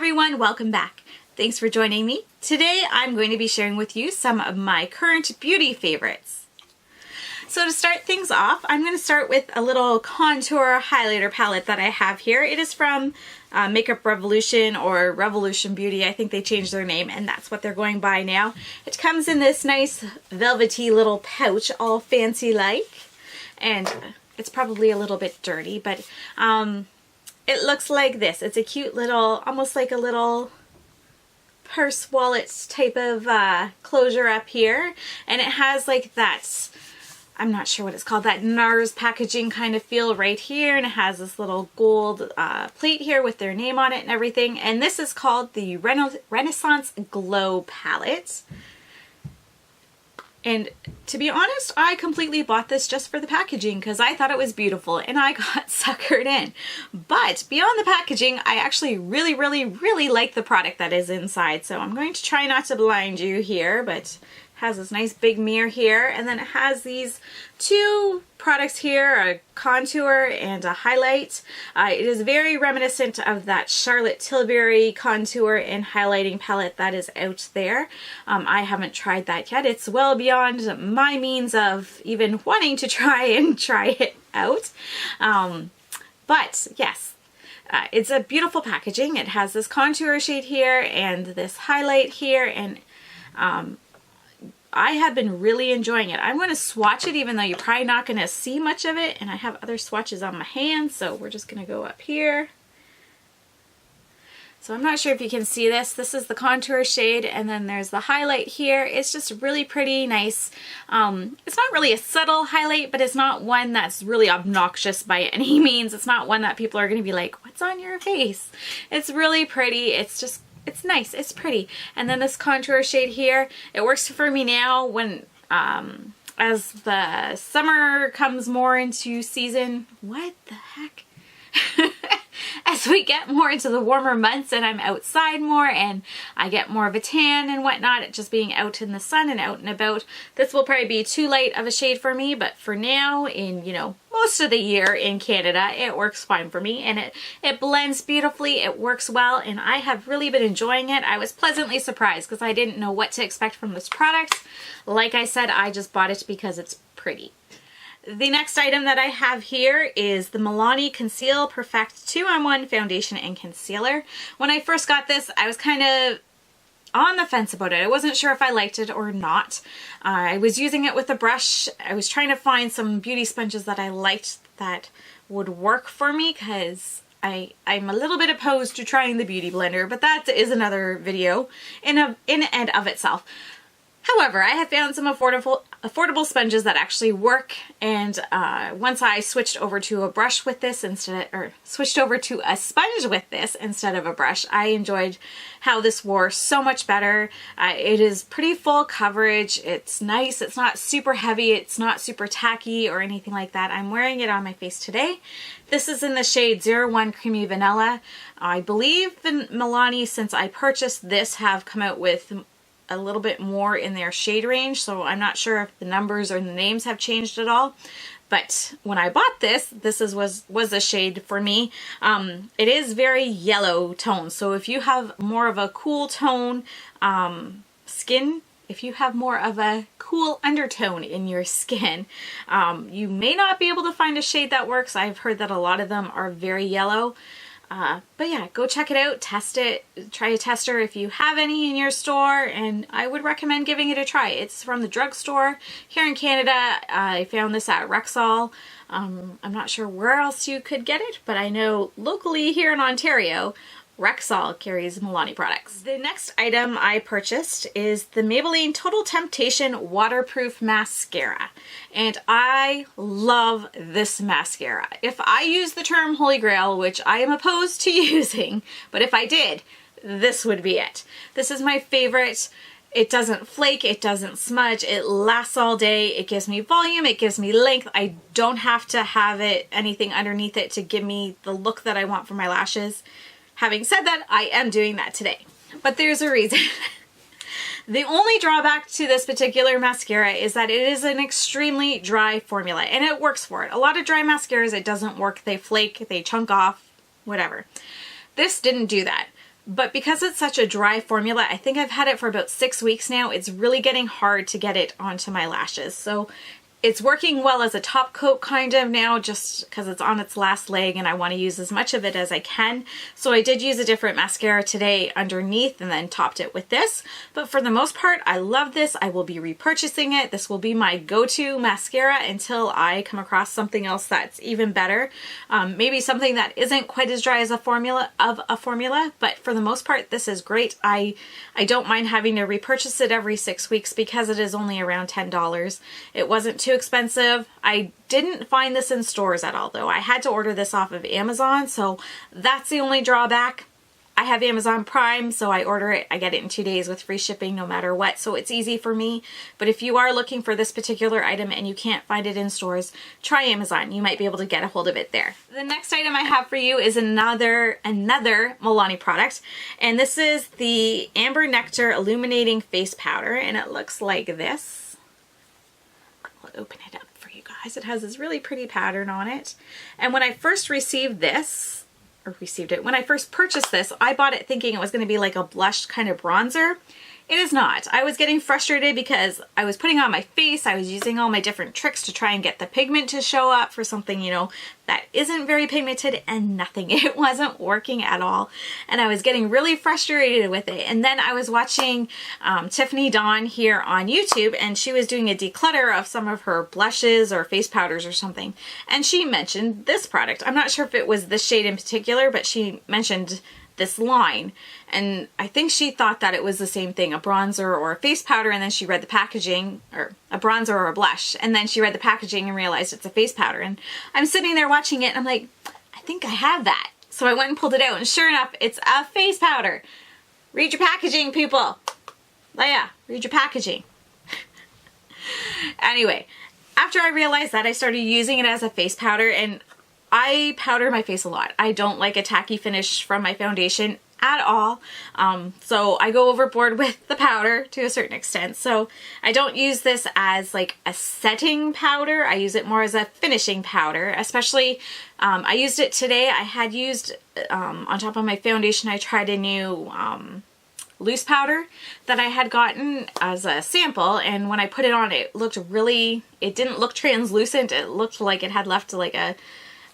everyone, welcome back. Thanks for joining me. Today I'm going to be sharing with you some of my current beauty favorites. So to start things off, I'm going to start with a little contour highlighter palette that I have here. It is from Makeup Revolution or Revolution Beauty. I think they changed their name and that's what they're going by now. It comes in this nice velvety little pouch, all fancy like, and it's probably a little bit dirty, but it looks like this. It's a cute little, almost like a little purse wallet type of closure up here, and it has like that, I'm not sure what it's called, that NARS packaging kind of feel right here, and it has this little gold plate here with their name on it and everything, and this is called the Renaissance Glow Palette. And to be honest, I completely bought this just for the packaging because I thought it was beautiful and I got suckered in. But beyond the packaging, I actually really like the product that is inside. So I'm going to try not to blind you here, but it has this nice big mirror here, and then it has these two products here, a contour and a highlight. It is very reminiscent of that Charlotte Tilbury contour and highlighting palette that is out there. I haven't tried that yet. It's well beyond my means of even wanting to try it out. But yes, it's a beautiful packaging. It has this contour shade here and this highlight here, and I have been really enjoying it. I'm going to swatch it even though you're probably not going to see much of it, and I have other swatches on my hands, so we're just going to go up here. So I'm not sure if you can see this. This is the contour shade, and then there's the highlight here. It's just really pretty nice. It's not really a subtle highlight, but it's not one that's really obnoxious by any means. It's not one that people are going to be like, what's on your face? It's really pretty. It's nice, it's pretty. And then this contour shade here, it works for me now when, as the summer comes more into season. What the heck? As we get more into the warmer months and I'm outside more and I get more of a tan and whatnot, just being out in the sun and out and about, this will probably be too light of a shade for me, but for now, in, you know, most of the year in Canada, it works fine for me, and it blends beautifully, it works well, and I have really been enjoying it. I was pleasantly surprised because I didn't know what to expect from this product. Like I said, I just bought it because it's pretty. The next item that I have here is the Milani Conceal Perfect 2-in-1 Foundation and Concealer. When I first got this, I was kind of on the fence about it. I wasn't sure if I liked it or not. I was using it with a brush. I was trying to find some beauty sponges that I liked that would work for me because I'm a little bit opposed to trying the Beauty Blender, but that is another video in and of itself. However, I have found some affordable sponges that actually work, and once I switched over to a brush with this switched over to a sponge with this instead of a brush, I enjoyed how this wore so much better. It is pretty full coverage. It's nice. It's not super heavy. It's not super tacky or anything like that. I'm wearing it on my face today. This is in the shade 01 Creamy Vanilla. I believe Milani, since I purchased this, have come out with a little bit more in their shade range, so I'm not sure if the numbers or the names have changed at all. But when I bought this was a shade for me. It is very yellow tone, so if you have more of a cool tone skin, if you have more of a cool undertone in your skin, you may not be able to find a shade that works. I've heard that a lot of them are very yellow. But yeah, go check it out, test it, try a tester if you have any in your store, and I would recommend giving it a try. It's from the drugstore here in Canada. I found this at Rexall. I'm not sure where else you could get it, but I know locally here in Ontario, Rexall carries Milani products. The next item I purchased is the Maybelline Total Temptation Waterproof Mascara, and I love this mascara. If I use the term Holy Grail, which I am opposed to using, but if I did, this would be it. This is my favorite. It doesn't flake, it doesn't smudge, it lasts all day, it gives me volume, it gives me length. I don't have to have anything underneath it to give me the look that I want for my lashes. Having said that, I am doing that today, but there's a reason. The only drawback to this particular mascara is that it is an extremely dry formula, and it works for it. A lot of dry mascaras, it doesn't work. They flake, they chunk off, whatever. This didn't do that. But because it's such a dry formula, I think I've had it for about 6 weeks now, it's really getting hard to get it onto my lashes. So it's working well as a top coat kind of now, just because it's on its last leg and I want to use as much of it as I can. So I did use a different mascara today underneath and then topped it with this. But for the most part, I love this. I will be repurchasing it. This will be my go-to mascara until I come across something else that's even better. Maybe something that isn't quite as dry as a formula, but for the most part, this is great. I don't mind having to repurchase it every 6 weeks because it is only around $10. It wasn't too expensive. I didn't find this in stores at all though. I had to order this off of Amazon, so that's the only drawback. I have Amazon Prime, so I order it, I get it in 2 days with free shipping no matter what, so it's easy for me. But if you are looking for this particular item and you can't find it in stores, try Amazon. You might be able to get a hold of it there. The next item I have for you is another Milani product, and this is the Amber Nectar Illuminating Face Powder, and it looks like this. I'll open it up for you guys. It has this really pretty pattern on it. And when I first received this, when I first purchased this, I bought it thinking it was going to be like a blush kind of bronzer. It is not. I was getting frustrated because I was putting on my face, I was using all my different tricks to try and get the pigment to show up for something, you know, that isn't very pigmented, and nothing. It wasn't working at all. And I was getting really frustrated with it. And then I was watching Tiffany Dawn here on YouTube, and she was doing a declutter of some of her blushes or face powders or something. And she mentioned this product. I'm not sure if it was this shade in particular, but she mentioned this line, and I think she thought that it was the same thing, a bronzer or a face powder, and then she read the packaging, or a bronzer or a blush, and then she read the packaging and realized it's a face powder. And I'm sitting there watching it and I'm like, I think I have that. So I went and pulled it out, and sure enough, it's a face powder. Read your packaging, people. Oh yeah, read your packaging. Anyway, after I realized that, I started using it as a face powder, and I powder my face a lot. I don't like a tacky finish from my foundation at all. So I go overboard with the powder to a certain extent. So I don't use this as like a setting powder. I use it more as a finishing powder, especially I used it today. I had used on top of my foundation, I tried a new loose powder that I had gotten as a sample, and when I put it on, it looked really, it didn't look translucent. It looked like it had left like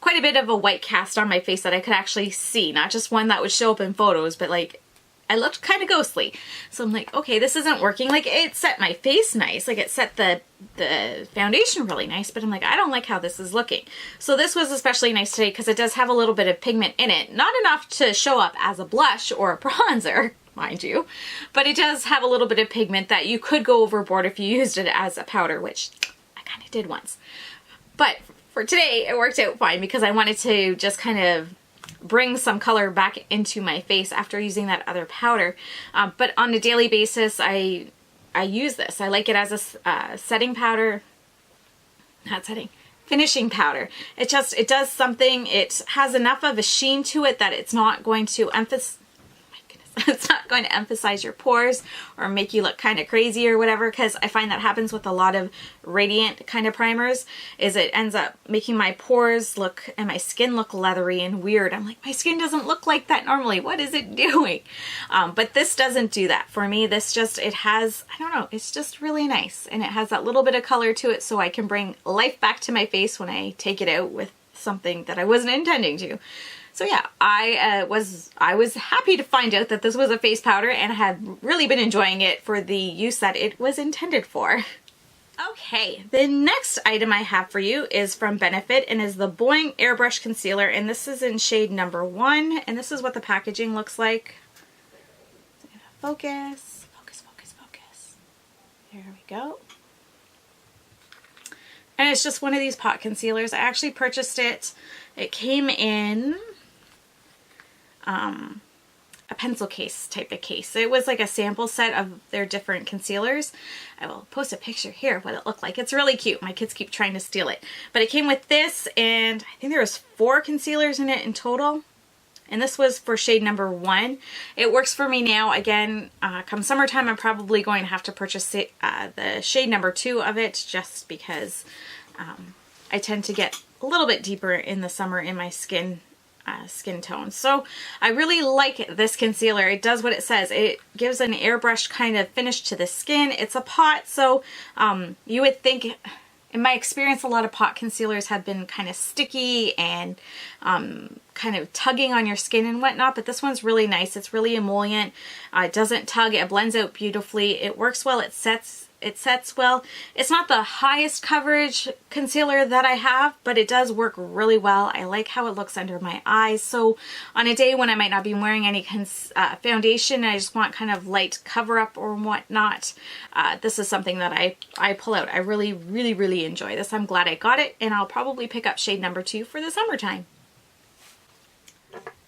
quite a bit of a white cast on my face that I could actually see, not just one that would show up in photos, but like I looked kind of ghostly. So I'm like, okay, this isn't working. Like, it set my face nice, like it set the foundation really nice, but I'm like, I don't like how this is looking. So this was especially nice today because it does have a little bit of pigment in it, not enough to show up as a blush or a bronzer, mind you, but it does have a little bit of pigment that you could go overboard if you used it as a powder, which I kind of did once. But for today, it worked out fine because I wanted to just kind of bring some color back into my face after using that other powder. But on a daily basis, I use this. I like it as a setting powder, not setting, finishing powder. It does something. It has enough of a sheen to it that it's not going to emphasize, it's not going to emphasize your pores or make you look kind of crazy or whatever, because I find that happens with a lot of radiant kind of primers, is it ends up making my pores look and my skin look leathery and weird. I'm like, my skin doesn't look like that normally. What is it doing? But this doesn't do that for me. This just, it has, I don't know, it's just really nice, and it has that little bit of color to it so I can bring life back to my face when I take it out with something that I wasn't intending to. So yeah, I was happy to find out that this was a face powder, and have really been enjoying it for the use that it was intended for. Okay, the next item I have for you is from Benefit and is the Boi-ing Airbrush Concealer, and this is in shade number 1, and this is what the packaging looks like. Focus, focus, focus, focus. There we go. And it's just one of these pot concealers. I actually purchased it. It came in a pencil case type of case. It was like a sample set of their different concealers. I will post a picture here of what it looked like. It's really cute. My kids keep trying to steal it. But it came with this, and I think there was 4 concealers in it in total. And this was for shade number 1. It works for me now. Again, come summertime, I'm probably going to have to purchase the shade number 2 of it, just because I tend to get a little bit deeper in the summer in my skin skin tone. So I really like this concealer. It does what it says. It gives an airbrush kind of finish to the skin. It's a pot, so you would think, in my experience, a lot of pot concealers have been kind of sticky and kind of tugging on your skin and whatnot, but this one's really nice. It's really emollient. It doesn't tug. It blends out beautifully. It works well. It sets well. It's not the highest coverage concealer that I have, but it does work really well. I like how it looks under my eyes. So on a day when I might not be wearing any foundation, I just want kind of light cover up or whatnot, this is something that I pull out. I really, really, really enjoy this. I'm glad I got it, and I'll probably pick up shade number 2 for the summertime.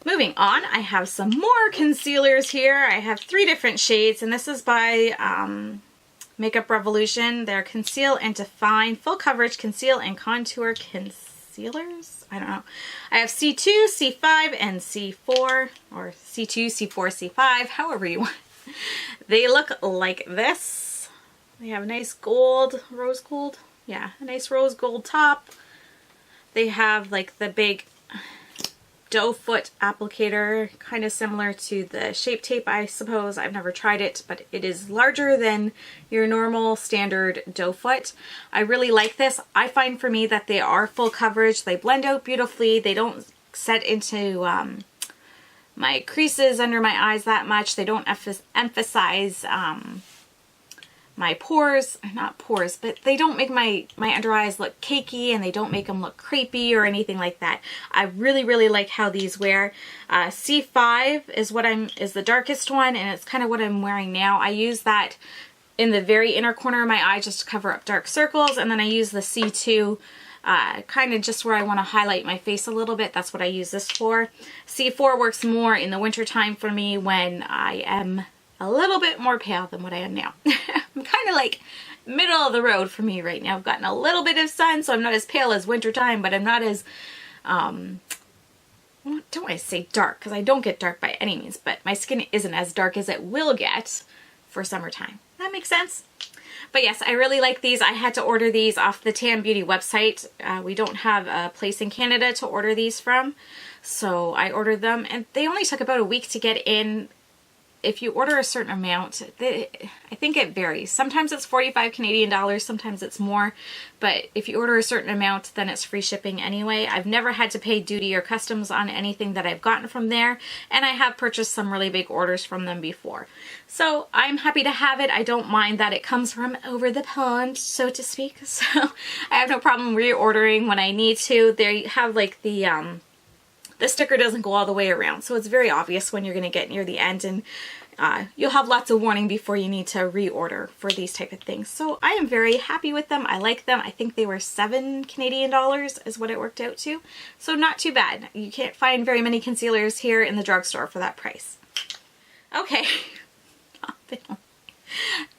Moving on, I have some more concealers here. I have 3 different shades, and this is by Makeup Revolution. They're Conceal and Define Full Coverage Conceal and Contour Concealers. I don't know. I have C2, C5, and C4, or C2, C4, C5, however you want. They look like this. They have a nice gold, rose gold. Yeah, a nice rose gold top. They have like the big doe foot applicator, kind of similar to the Shape Tape, I suppose. I've never tried it, but it is larger than your normal standard doe foot. I really like this. I find for me that they are full coverage. They blend out beautifully. They don't set into my creases under my eyes that much. They don't emphasize my pores, not pores, but they don't make my under eyes look cakey, and they don't make them look crepey or anything like that. I really, really like how these wear. C5 is the darkest one, and it's kind of what I'm wearing now. I use that in the very inner corner of my eye just to cover up dark circles, and then I use the C2 kind of just where I want to highlight my face a little bit. That's what I use this for. C4 works more in the winter time for me when I am a little bit more pale than what I am now. I'm kind of like middle of the road for me right now. I've gotten a little bit of sun, so I'm not as pale as winter time, but I'm not as, don't want to say dark, because I don't get dark by any means, but my skin isn't as dark as it will get for summertime. That makes sense? But yes, I really like these. I had to order these off the Tan Beauty website. We don't have a place in Canada to order these from, so I ordered them, and they only took about a week to get in. If you order a certain amount, I think it varies. Sometimes it's 45 Canadian dollars, sometimes it's more, but if you order a certain amount, then it's free shipping anyway. I've never had to pay duty or customs on anything that I've gotten from there, and I have purchased some really big orders from them before. So I'm happy to have it. I don't mind that it comes from over the pond, so to speak, so I have no problem reordering when I need to. They have like the sticker doesn't go all the way around, so it's very obvious when you're going to get near the end, and you'll have lots of warning before you need to reorder for these type of things. So I am very happy with them. I like them. I think they were 7 Canadian dollars is what it worked out to, so not too bad. You can't find very many concealers here in the drugstore for that price. Okay.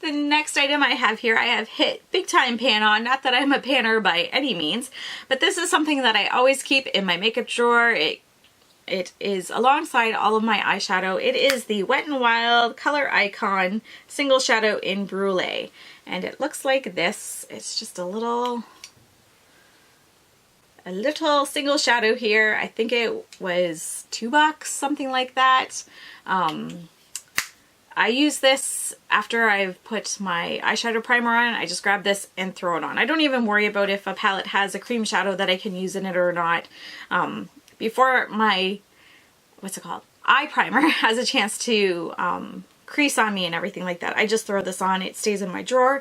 The next item I have here, I have hit big time pan on. Not that I'm a panner by any means, but this is something that I always keep in my makeup drawer. It is alongside all of my eyeshadow. It is the Wet n Wild ColorIcon Single Shadow in Brulee. And it looks like this. It's just a little single shadow here. I think it was $2, something like that. I use this after I've put my eyeshadow primer on. I just grab this and throw it on. I don't even worry about if a palette has a cream shadow that I can use in it or not. Before my, eye primer has a chance to crease on me and everything like that, I just throw this on. It stays in my drawer.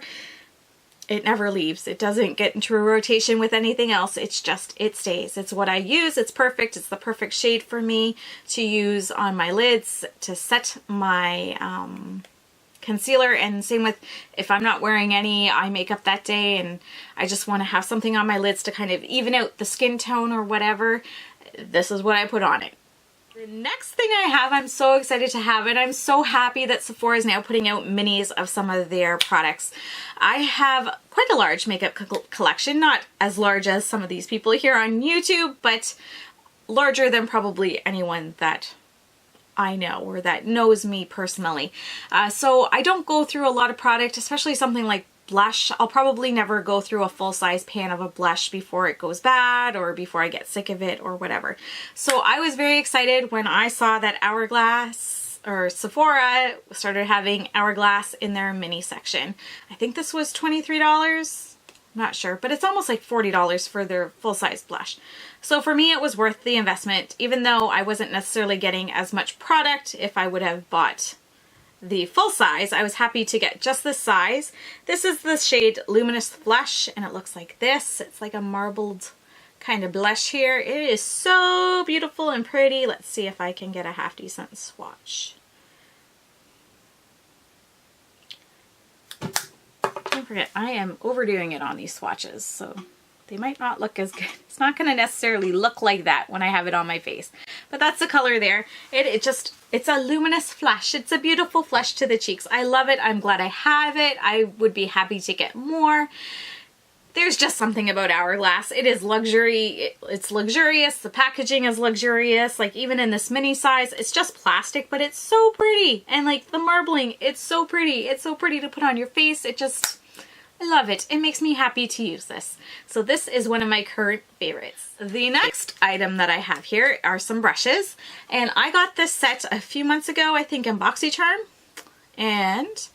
It never leaves. It doesn't get into a rotation with anything else. It's just, it stays. It's what I use. It's perfect. It's the perfect shade for me to use on my lids to set my concealer, and same with if I'm not wearing any eye makeup that day and I just want to have something on my lids to kind of even out the skin tone or whatever. This is what I put on it. The next thing I have, I'm so excited to have it. I'm so happy that Sephora is now putting out minis of some of their products. I have quite a large makeup collection, not as large as some of these people here on YouTube, but larger than probably anyone that I know or that knows me personally. So I don't go through a lot of product, especially something like blush. I'll probably never go through a full-size pan of a blush before it goes bad or before I get sick of it or whatever. So I was very excited when I saw that Hourglass or Sephora started having Hourglass in their mini section. I think this was $23. I'm not sure, but it's almost like $40 for their full-size blush. So for me, it was worth the investment, even though I wasn't necessarily getting as much product if I would have bought the full size. I was happy to get just this size. This is the shade Luminous Flush, and it looks like this. It's like a marbled kind of blush here. It is so beautiful and pretty. Let's see if I can get a half decent swatch. Don't forget, I am overdoing it on these swatches, so they might not look as good. It's not going to necessarily look like that when I have it on my face, but that's the color there. It's a luminous flush. It's a beautiful flush to the cheeks. I love it. I'm glad I have it. I would be happy to get more. There's just something about Hourglass. It is luxury. It's luxurious. The packaging is luxurious. Like even in this mini size, it's just plastic, but it's so pretty. And like the marbling, it's so pretty. It's so pretty to put on your face. I love it. It makes me happy to use this. So this is one of my current favorites. The next item that I have here are some brushes. And I got this set a few months ago, I think in BoxyCharm. And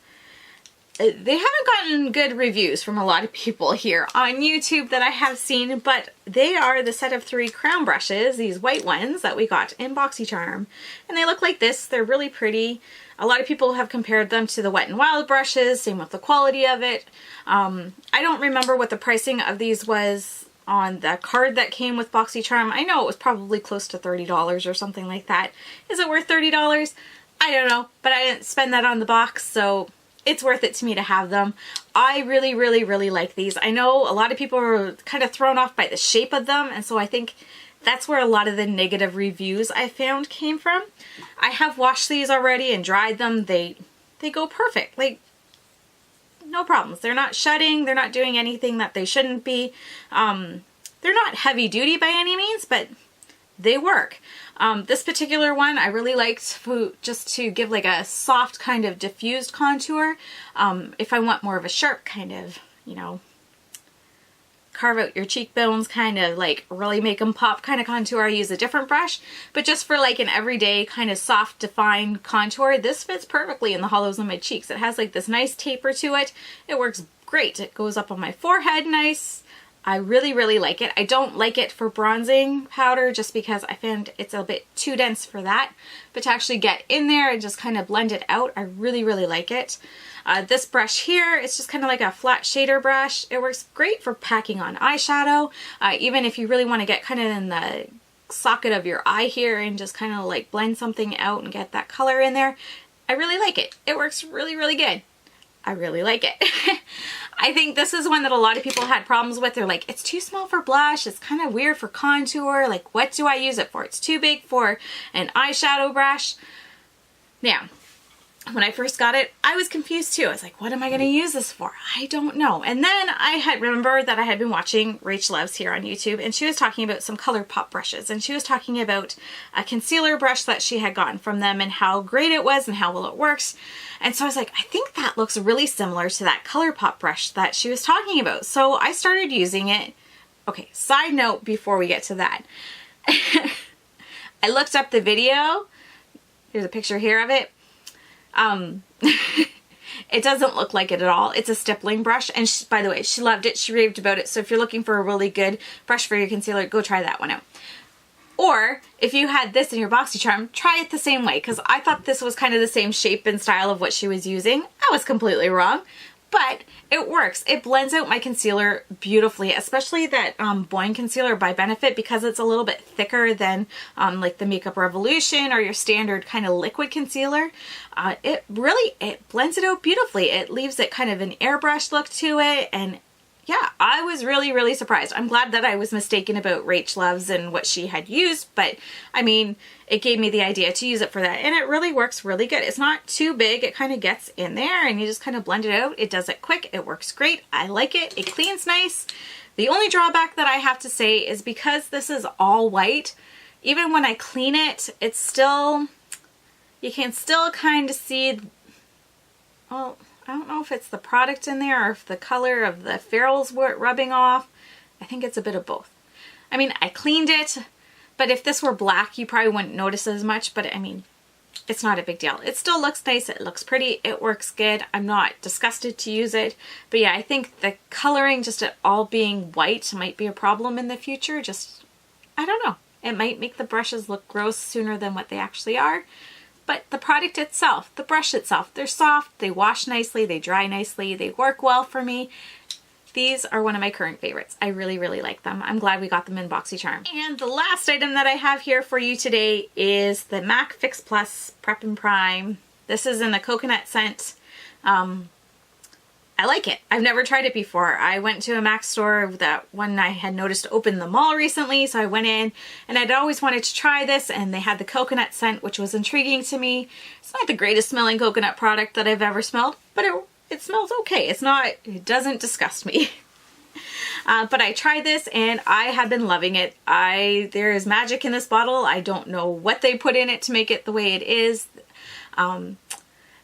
they haven't gotten good reviews from a lot of people here on YouTube that I have seen, but they are the set of 3 crown brushes, these white ones that we got in BoxyCharm. And they look like this. They're really pretty. A lot of people have compared them to the Wet n Wild brushes, same with the quality of it. I don't remember what the pricing of these was on the card that came with BoxyCharm. I know it was probably close to $30 or something like that. Is it worth $30? I don't know, but I didn't spend that on the box, so it's worth it to me to have them. I really, really, really like these. I know a lot of people are kind of thrown off by the shape of them, and so I think that's where a lot of the negative reviews I found came from. I have washed these already and dried them. They go perfect. Like, no problems. They're not shedding. They're not doing anything that they shouldn't be. They're not heavy duty by any means, but they work. This particular one I really liked just to give like a soft kind of diffused contour. If I want more of a sharp kind of, you know, carve out your cheekbones, kind of like really make them pop kind of contour, I use a different brush. But just for like an everyday kind of soft defined contour, this fits perfectly in the hollows of my cheeks. It has like this nice taper to it. It works great. It goes up on my forehead nice. I really, really like it. I don't like it for bronzing powder just because I found it's a bit too dense for that. But to actually get in there and just kind of blend it out, I really, really like it. This brush here, it's just kind of like a flat shader brush. It works great for packing on eyeshadow. Even if you really want to get kind of in the socket of your eye here and just kind of like blend something out and get that color in there. I really like it. It works really, really good. I really like it. I think this is one that a lot of people had problems with. They're like, it's too small for blush. It's kind of weird for contour. Like, what do I use it for? It's too big for an eyeshadow brush. Now, when I first got it, I was confused too. I was like, what am I going to use this for? I don't know. And then I had remembered that I had been watching Rach Loves here on YouTube, and she was talking about some ColourPop brushes, and she was talking about a concealer brush that she had gotten from them and how great it was and how well it works. And so I was like, I think that looks really similar to that ColourPop brush that she was talking about. So I started using it. Okay, side note before we get to that. I looked up the video. There's a picture here of it. It doesn't look like it at all. It's a stippling brush, and by the way, she loved it. She raved about it. So if you're looking for a really good brush for your concealer, go try that one out. Or if you had this in your BoxyCharm, try it the same way, because I thought this was kind of the same shape and style of what she was using. I was completely wrong, but it works. It blends out my concealer beautifully, especially that Boi-ing concealer by Benefit, because it's a little bit thicker than like the Makeup Revolution or your standard kind of liquid concealer. It blends it out beautifully. It leaves it kind of an airbrush look to it, and yeah, I was really, really surprised. I'm glad that I was mistaken about Rach Loves and what she had used, but I mean, it gave me the idea to use it for that, and it really works really good. It's not too big. It kind of gets in there and you just kind of blend it out. It does it quick. It works great. I like it. It cleans nice. The only drawback that I have to say is because this is all white, even when I clean it, it's still, you can still kind of see, well, I don't know if it's the product in there or if the color of the ferrules were rubbing off. I think it's a bit of both. I mean, I cleaned it, but if this were black, you probably wouldn't notice as much, but I mean, it's not a big deal. It still looks nice, it looks pretty, it works good. I'm not disgusted to use it, but yeah, I think the coloring, just it all being white, might be a problem in the future. Just, I don't know. It might make the brushes look gross sooner than what they actually are. But the product itself, the brush itself, they're soft, they wash nicely, they dry nicely, they work well for me. These are one of my current favorites. I really, really like them. I'm glad we got them in BoxyCharm. And the last item that I have here for you today is the MAC Fix Plus Prep and Prime. This is in the coconut scent. I like it. I've never tried it before. I went to a MAC store that one I had noticed open in the mall recently, so I went in and I'd always wanted to try this, and they had the coconut scent, which was intriguing to me. It's not the greatest smelling coconut product that I've ever smelled, but it smells okay. It doesn't disgust me. But I tried this and I have been loving it. There is magic in this bottle. I don't know what they put in it to make it the way it is.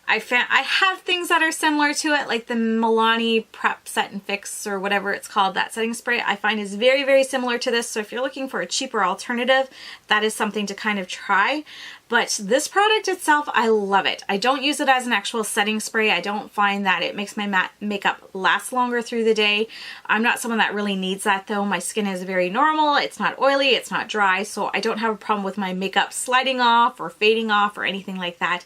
I have things that are similar to it, like the Milani Prep Set and Fix or whatever it's called, that setting spray I find is very, very similar to this. So if you're looking for a cheaper alternative, that is something to kind of try. But this product itself, I love it. I don't use it as an actual setting spray. I don't find that it makes my makeup last longer through the day. I'm not someone that really needs that though. My skin is very normal. It's not oily, it's not dry, so I don't have a problem with my makeup sliding off or fading off or anything like that.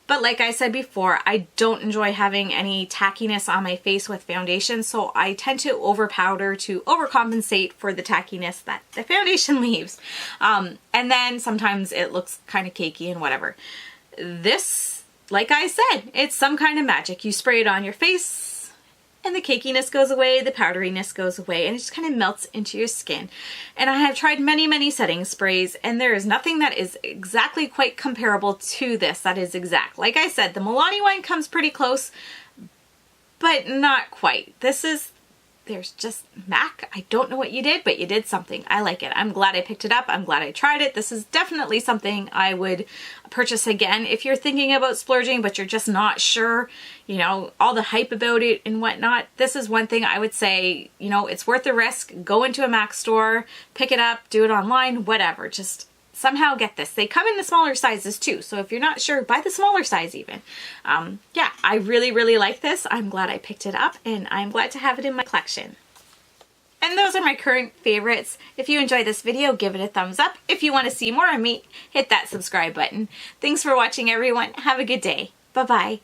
But like I said before, I don't enjoy having any tackiness on my face with foundation, so I tend to overpowder to overcompensate for the tackiness that the foundation leaves. And then sometimes it looks kind of cakey and whatever. This, like I said, it's some kind of magic. You spray it on your face, and the cakiness goes away, the powderiness goes away, and it just kind of melts into your skin. And I have tried many, many setting sprays, and there is nothing that is exactly quite comparable to this that is exact. Like I said, the Milani one comes pretty close, but not quite. There's just MAC. I don't know what you did, but you did something. I like it. I'm glad I picked it up. I'm glad I tried it. This is definitely something I would purchase again. If you're thinking about splurging, but you're just not sure, you know, all the hype about it and whatnot, this is one thing I would say, you know, it's worth the risk. Go into a MAC store, pick it up, do it online, whatever. Just somehow get this. They come in the smaller sizes too, so if you're not sure, buy the smaller size even. Yeah, I really, really like this. I'm glad I picked it up, and I'm glad to have it in my collection. And those are my current favorites. If you enjoyed this video, give it a thumbs up. If you want to see more of me, hit that subscribe button. Thanks for watching, everyone. Have a good day. Bye-bye.